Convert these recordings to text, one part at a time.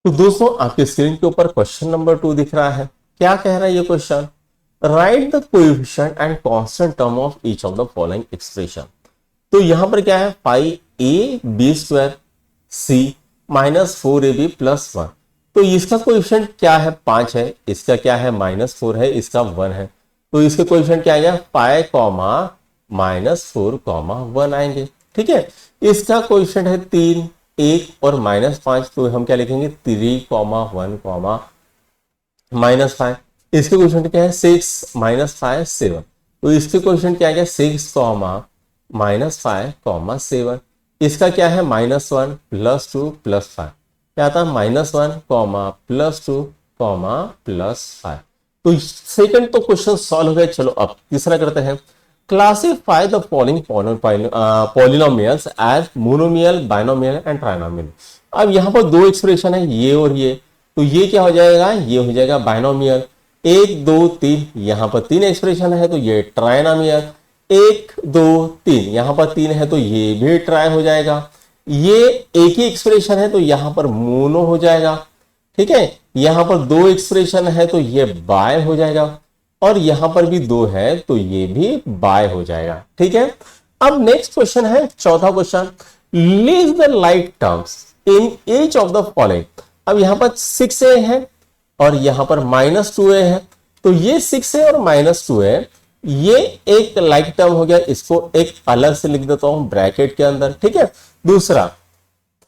तो दोस्तों आपके स्क्रीन के ऊपर क्वेश्चन नंबर 2 दिख रहा है। क्या कह रहा है ये question? Right the coefficient and constant term of each of the following expression. तो यहां पर क्या है, 5ab² c minus 4ab plus 1। तो इसका कोएफिशिएंट क्या है, 5 है, इसका क्या है -4 है, इसका 1 है। तो इसके कोएफिशिएंट क्या आएगा, 5 -4 1 आएंगे। ठीक है, इसका कोएफिशिएंट है 3 1 और -5, तो हम क्या लिखेंगे 3 1 -5। इसके कोएफिशिएंट क्या है 6 -5 7। तो इसके कोएफिशिएंट क्या आ गया 6 -5 7। इसका क्या है -1 +2 +5, क्या आता है -1 +2 +5। तो सेकंड तो क्वेश्चन सॉल्व हो गया। चलो अब तीसरा करते हैं। Classify the following polynomials as monomial, binomial and trinomial. अब यहां पर दो एक्सप्रेशन है, ये और ये। तो ये क्या हो जाएगा, ये हो जाएगा बाइनोमियल। 1 2 3 यहां पर 3 एक्सप्रेशन है, तो ये ट्राइनोमियल। 1 2 3 यहां पर 3 है, तो ये भी ट्राई हो जाएगा। ये एक ही एक्सप्रेशन है, तो यहां पर मोनो हो जाएगा। ठीक है, यहां पर 2 एक्सप्रेशन है, तो ये बाय हो जाएगा। और यहां पर भी 2 है, तो ये भी बाय हो जाएगा। ठीक है, अब नेक्स्ट क्वेश्चन है, चौथा question. List the like terms in each of the following. अब यहां पर 6a है और यहां पर -2a है। तो ये 6a और -2a ये एक लाइक टर्म हो गया, इसको एक अलग से लिख देता हूं ब्रैकेट के अंदर। ठीक है, दूसरा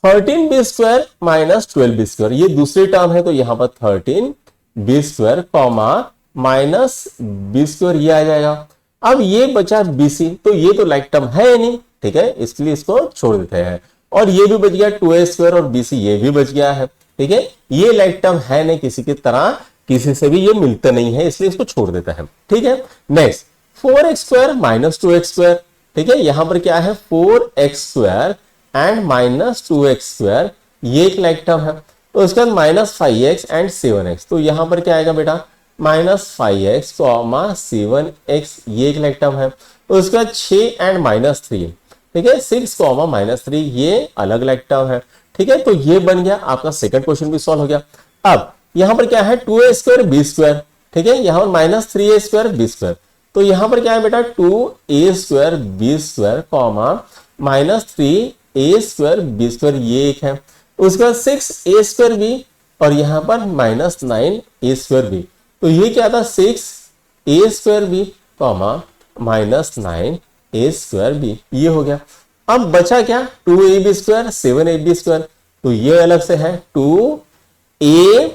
13b² -12b², ये दूसरी टर्म है, तो यहां पर 13b² -b², ये आ जाएगा। अब ये बचा bc, तो ये तो लाइक टर्म है नहीं। ठीक है, इसलिए इसको छोड़ देते हैं। और ये भी बच गया 2a² और bc, ये भी बच गया है। ठीक है, ये लाइक टर्म है नहीं, किसी की तरह किसी से भी ये मिलते नहीं है, इसलिए इसको छोड़ देते हैं। ठीक है, नेक्स्ट 4x² -2x²। ठीक है, यहां पर क्या है 4x² एंड -2x², ये एक लाइक टर्म है। तो उसके बाद -5x एंड 7x, तो यहां पर क्या आएगा बेटा -5x, 7x, ये एक लाइक टर्म है। तो उसके बाद 6 एंड -3, ठीक है 6, -3, ये अलग लाइक टर्म है। ठीक है, तो ये बन गया आपका सेकंड क्वेश्चन भी सॉल्व हो गया। अब यहां पर क्या है 2a² b²। ठीक है, यहां पर -3a² b², तो यहां पर क्या है बेटा 2a² b² -3a² b², ये एक है। उसके बाद 6a² b और यहां पर -9a² b, तो ये क्या था 6a² b -9a² b, ये हो गया। अब बचा क्या 2ab² 7ab², तो ये अलग से है 2ab²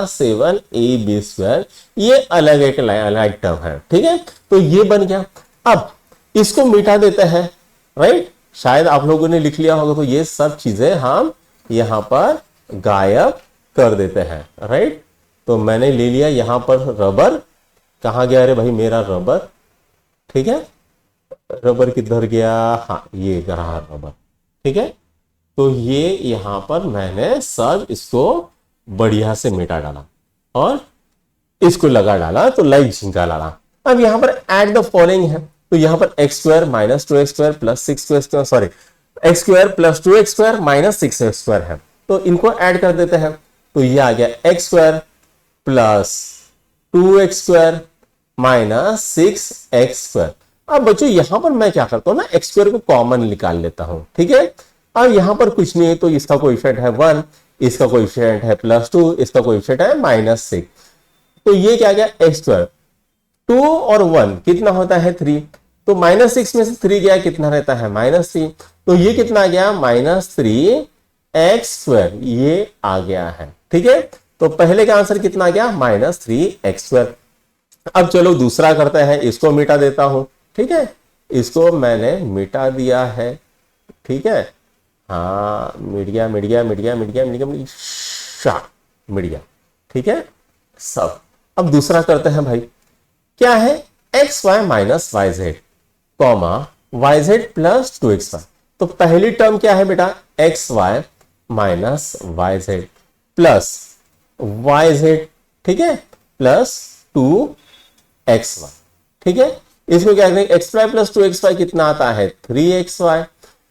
7ab², ये अलग एक लाइक टर्म है। ठीक है, तो ये बन गया। अब इसको मिटा देते हैं, राइट। शायद आप लोगों ने लिख लिया होगा, तो ये सब चीजें हम यहां पर गायब कर देते हैं, राइट। तो मैंने ले लिया यहां पर रबर, कहां गया रे भाई मेरा रबर। ठीक है, रबर किधर गया, हाँ ये रहा रबर। ठीक है, तो ये यहां पर मैंने सब इसको बढ़िया से मिटा डाला और इसको लगा डाला, तो लाइक झिंका डाला। अब यहां पर ऐड द फॉलोइंग है, तो यहां पर x² -2x² + 6x², sorry x² + 2x² -6x² है, तो इनको ऐड कर देते हैं। तो ये आ गया x² + 2x² -6x²। अब बच्चों यहां पर मैं क्या करता हूं ना, x² को कॉमन निकाल लेता हूं। ठीक है, अब यहां पर कुछ नहीं है, तो इसका कोएफिशिएंट है 1, इसका कोएफिशिएंट है +2, इसका कोएफिशिएंट है -6। तो ये क्या गया x², 2 और 1 कितना होता है 3, तो -6 में से 3 गया, कितना रहता है -3, तो ये कितना आ गया -3x², ये आ गया है। ठीक है, तो पहले का आंसर कितना आ गया -3x²। अब चलो दूसरा करते हैं, इसको मिटा देता हूं। ठीक है, इसको मैंने मिटा दिया है। ठीक है, हाँ मिट गया मिट गया मिट गया मिट गया मिट गया मिट गया। ठीक है सब। अब दूसरा करते हैं भाई, क्या है xy -yz, yz + 2xy। तो पहली टर्म क्या है बेटा xy -yz प्लस yz, ठीक है +2xy। ठीक है, इसमें क्या करेंगे xy + 2xy कितना आता है 3xy,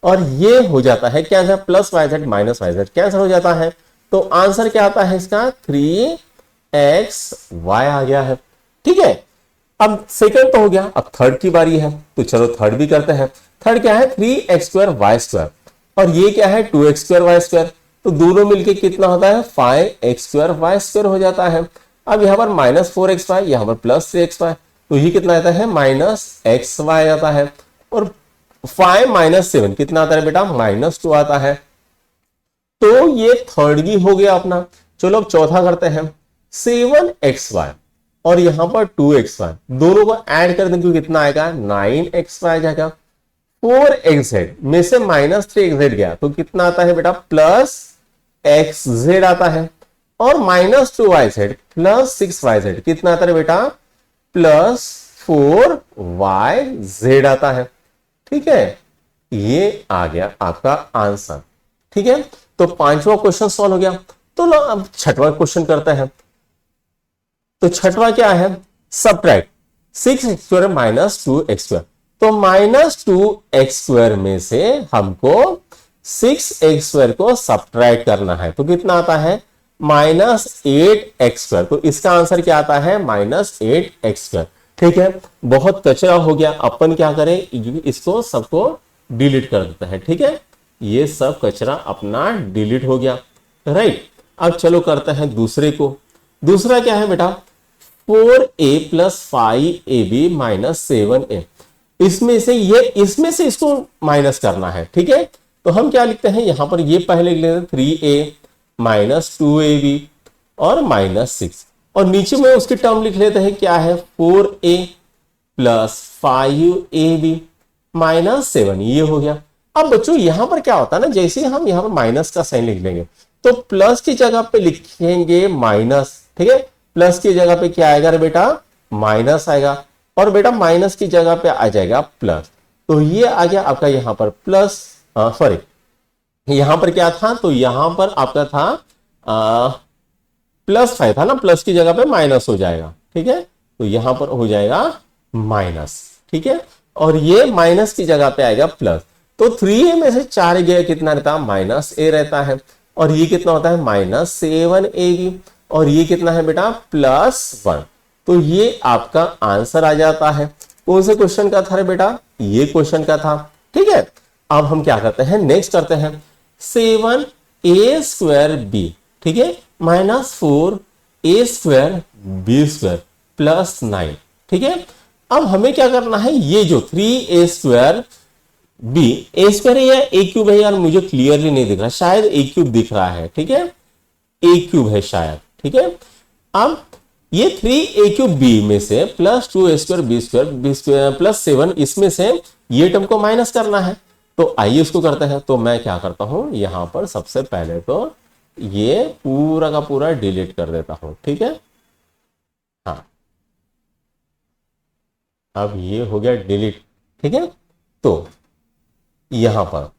और ये हो जाता है क्या है, plus Y Z minus Y Z cancel हो जाता है। तो आंसर क्या आता है इसका, 3xy आ गया है। ठीक है, अब सेकंड तो हो गया, अब थर्ड की बारी है, तो चलो थर्ड भी करते हैं। थर्ड क्या है, 3x²y², और ये क्या है 2x²y², तो दोनों मिलके कितना होता है 5x²y² हो जाता है। अब यहां पर -4xy, यहां पर +3xy, तो ये कितना आता है -xy आता है। और 5 - 7 कितना आता है बेटा, -2 आता है। तो ये थर्ड भी हो गया अपना। चलो अब चौथा करते हैं, 7xy और यहां पर 2xy, दोनों को ऐड कर दें तो कितना आएगा 9xy आ जाएगा। 4xz में से -3xz गया तो कितना आता है बेटा +xz आता है। और -2yz +6yz कितना आता है बेटा +4yz आता है। ठीक है, ये आ गया आपका आंसर। ठीक है, तो पांचवा क्वेश्चन सॉल्व हो गया। तो लो अब छठवां क्वेश्चन करते हैं। तो छठवां क्या है, सबट्रैक्ट 6x² -2x²। तो -2x² में से हमको 6x² को सबट्रैक्ट करना है, तो कितना आता है -8x²। तो इसका आंसर क्या आता है -8x²। ठीक है, बहुत कचरा हो गया, अपन क्या करें इसको सबको डिलीट कर देते हैं। ठीक है, ये सब कचरा अपना डिलीट हो गया, राइट। अब चलो करते हैं दूसरे को। दूसरा क्या है बेटा, 4a + 5ab - 7a। इसमें से इसको माइनस करना है। ठीक है, तो हम क्या लिखते हैं यहां पर, ये पहले लिख लेते हैं 3a - 2ab और -6, और नीचे में उसकी टर्म लिख लेते हैं क्या है 4a + 5ab - 7, ये हो गया। अब बच्चों यहां पर क्या होता है ना, जैसे हम यहां पर माइनस का साइन लिख लेंगे तो प्लस की जगह पे लिखेंगे माइनस। ठीक है, प्लस की जगह पे क्या आएगा रे बेटा माइनस आएगा, और बेटा माइनस की जगह पे आ जाएगा प्लस। तो ये आ गया आपका यहां पर प्लस, सॉरी यहां पर क्या था, तो यहां पर आपका था +5 था ना, प्लस की जगह पे माइनस हो जाएगा। ठीक है, तो यहां पर हो जाएगा माइनस। ठीक है, और ये माइनस की जगह पे आएगा प्लस। तो 3a में से 4 गया कितना रहता है -a रहता है, और ये कितना होता है -7ab, और ये कितना है बेटा +1। तो ये आपका आंसर आ जाता है। कौन से क्वेश्चन का था रे बेटा, ये क्वेश्चन का था। ठीक है, अब हम क्या करते हैं, नेक्स्ट करते हैं 7a²b। ठीक है, -4a²b² +9। ठीक है, अब हमें क्या करना है, ये जो 3a² b a² है या a³ है यार, मुझे क्लियरली नहीं दिख रहा, शायद a³ दिख रहा है। ठीक है, a³ है शायद। ठीक है, अब ये 3a³ में से +2a²b² +7, इसमें से ये टर्म को माइनस करना है। तो आइए इसको करते हैं। तो मैं क्या करता हूं, यहां पर सबसे पहले तो ये पूरा का पूरा डिलीट कर देता हूं। ठीक है, हाँ अब ये हो गया डिलीट। ठीक है, तो यहां पर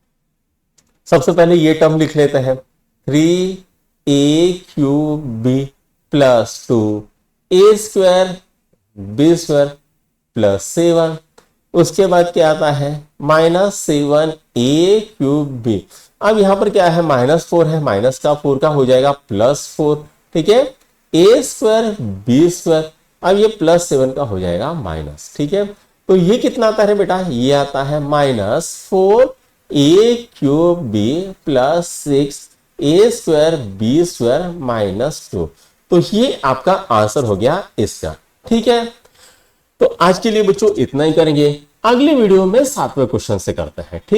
सबसे पहले ये टर्म लिख लेते हैं 3a³ +2a²b² +7। उसके बाद क्या आता है -7a³b। अब यहां पर क्या है -4 है, माइनस का 4 का हो जाएगा +4। ठीक है, a²b², अब ये +7 का हो जाएगा माइनस। ठीक है, तो ये कितना आता है बेटा, ये आता है -4a³b +6a²b² -2। तो ये आपका आंसर हो गया इसका। ठीक है, तो आज के लिए बच्चों इतना ही करेंगे, अगले वीडियो में 7वें क्वेश्चन से करते हैं। ठीक है।